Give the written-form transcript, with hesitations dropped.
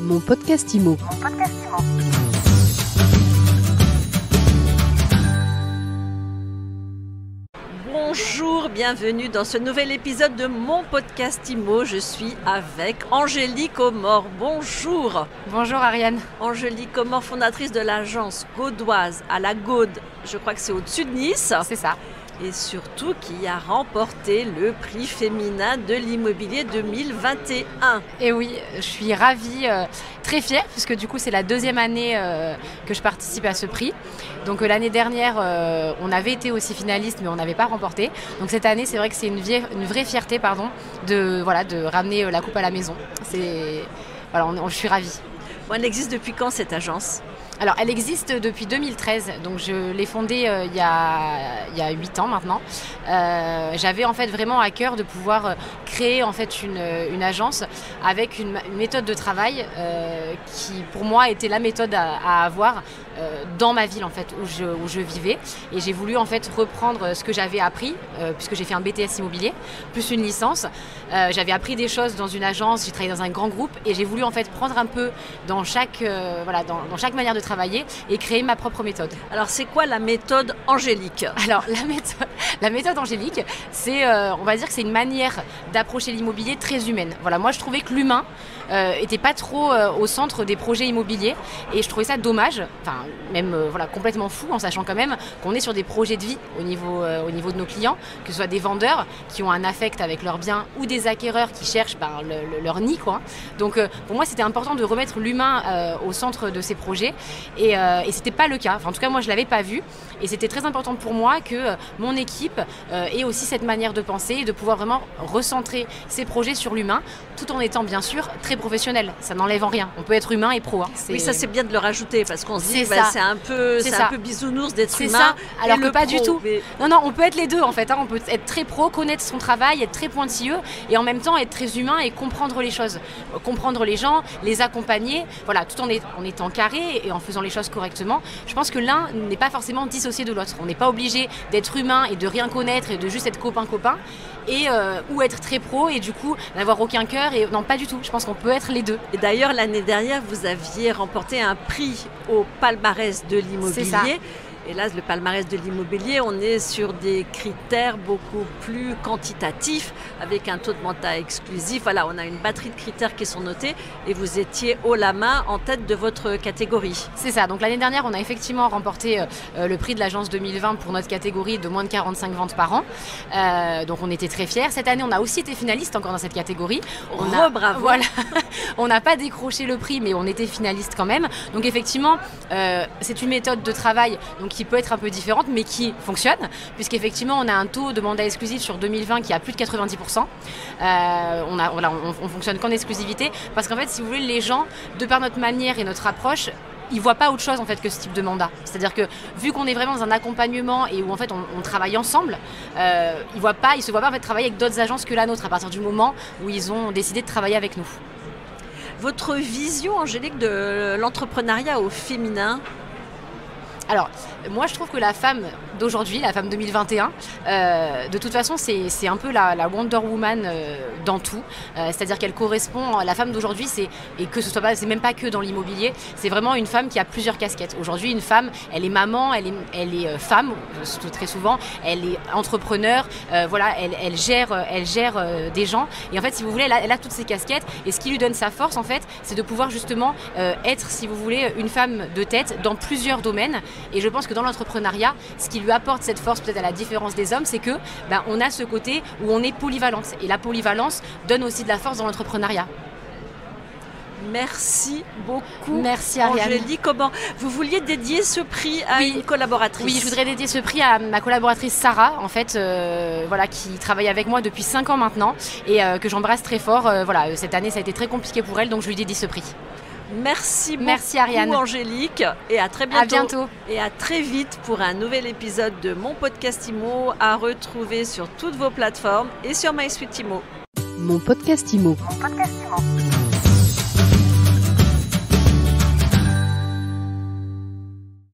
Mon podcast IMO. Bonjour, bienvenue dans ce nouvel épisode de mon podcast IMO. Je suis avec Angélique Aumort. Bonjour. Bonjour Ariane. Angélique Aumort, fondatrice de l'agence Gaudoise à la Gaude. Je crois que c'est au-dessus de Nice. C'est ça. Et surtout qui a remporté le prix féminin de l'immobilier 2021. Et oui, je suis ravie, très fière, puisque du coup c'est la deuxième année que je participe à ce prix. Donc l'année dernière, on avait été aussi finaliste, mais on n'avait pas remporté. Donc cette année, c'est vrai que c'est une vraie fierté de ramener la coupe à la maison. Je suis ravie. Bon, elle existe depuis quand cette agence ? Alors, elle existe depuis 2013, donc je l'ai fondée il y a 8 ans maintenant. J'avais en fait vraiment à cœur de pouvoir créer en fait une agence avec une méthode de travail qui pour moi était la méthode à avoir dans ma ville en fait où je vivais. Et j'ai voulu en fait reprendre ce que j'avais appris puisque j'ai fait un BTS immobilier plus une licence. J'avais appris des choses dans une agence, j'ai travaillé dans un grand groupe et j'ai voulu en fait prendre un peu dans chaque manière de travailler et créer ma propre méthode. Alors c'est quoi la méthode Angélique ? Alors la méthode Angélique, c'est on va dire que c'est une manière d'approcher l'immobilier très humaine. Voilà, moi je trouvais que l'humain était pas trop au centre des projets immobiliers et je trouvais ça dommage, complètement fou en sachant quand même qu'on est sur des projets de vie au niveau de nos clients, que ce soit des vendeurs qui ont un affect avec leurs biens ou des acquéreurs qui cherchent leur nid quoi. Donc pour moi c'était important de remettre l'humain au centre de ces projets et c'était pas le cas. Enfin, en tout cas moi je l'avais pas vu et c'était très important pour moi que mon équipe ait aussi cette manière de penser et de pouvoir vraiment recentrer ces projets sur l'humain tout en étant bien sûr très professionnel. Ça n'enlève en rien. On peut être humain et pro. Hein. Oui, ça c'est bien de le rajouter parce qu'on se dit c'est un peu bisounours d'être humain. Ça. Alors que pas pro, du tout. Mais... Non, on peut être les deux en fait. Hein. On peut être très pro, connaître son travail, être très pointilleux et en même temps être très humain et comprendre les choses, comprendre les gens, les accompagner. Voilà, tout en étant carré et en faisant les choses correctement. Je pense que l'un n'est pas forcément dissocié de l'autre. On n'est pas obligé d'être humain et de rien connaître et de juste être copain ou être très pro et du coup n'avoir aucun cœur et non pas du tout. Je pense qu'on peut être les deux. Et d'ailleurs l'année dernière vous aviez remporté un prix au palmarès de l'immobilier. C'est ça. Et là, le palmarès de l'immobilier, on est sur des critères beaucoup plus quantitatifs, avec un taux de venta exclusif. Voilà, on a une batterie de critères qui sont notés et vous étiez haut la main en tête de votre catégorie. C'est ça. Donc l'année dernière, on a effectivement remporté le prix de l'agence 2020 pour notre catégorie de moins de 45 ventes par an. Donc on était très fiers. Cette année, on a aussi été finaliste encore dans cette catégorie. Bravo. Voilà. On n'a pas décroché le prix, mais on était finaliste quand même. Donc effectivement, c'est une méthode de travail qui peut être un peu différente, mais qui fonctionne, puisqu'effectivement, on a un taux de mandat exclusif sur 2020 qui est à plus de 90%. On fonctionne qu'en exclusivité, parce qu'en fait, si vous voulez, les gens, de par notre manière et notre approche, ils ne voient pas autre chose en fait que ce type de mandat. C'est-à-dire que vu qu'on est vraiment dans un accompagnement et où en fait on travaille ensemble, ils se voient pas en fait travailler avec d'autres agences que la nôtre à partir du moment où ils ont décidé de travailler avec nous. Votre vision, Angélique, de l'entrepreneuriat au féminin ? Alors, moi je trouve que la femme d'aujourd'hui, la femme 2021, de toute façon c'est un peu la Wonder Woman dans tout. C'est-à-dire qu'elle correspond, la femme d'aujourd'hui, c'est même pas que dans l'immobilier, c'est vraiment une femme qui a plusieurs casquettes. Aujourd'hui, une femme, elle est maman, elle est femme, très souvent, elle est entrepreneur, elle gère des gens. Et en fait, si vous voulez, elle a toutes ces casquettes. Et ce qui lui donne sa force, en fait, c'est de pouvoir justement être, si vous voulez, une femme de tête dans plusieurs domaines. Et je pense que dans l'entrepreneuriat, ce qui lui apporte cette force, peut-être à la différence des hommes, c'est que on a ce côté où on est polyvalente. Et la polyvalence donne aussi de la force dans l'entrepreneuriat. Merci beaucoup. Merci Ariane. Angélique, comment vous vouliez dédier ce prix à une collaboratrice ? Oui, je voudrais dédier ce prix à ma collaboratrice Sarah, en fait, qui travaille avec moi depuis 5 ans maintenant et que j'embrasse très fort. Cette année, ça a été très compliqué pour elle, donc je lui dédie ce prix. Merci beaucoup Ariane. Angélique et à très bientôt. À bientôt. Et à très vite pour un nouvel épisode de mon podcast IMO à retrouver sur toutes vos plateformes et sur MySuite IMO. Mon podcast IMO. Mon podcast IMO.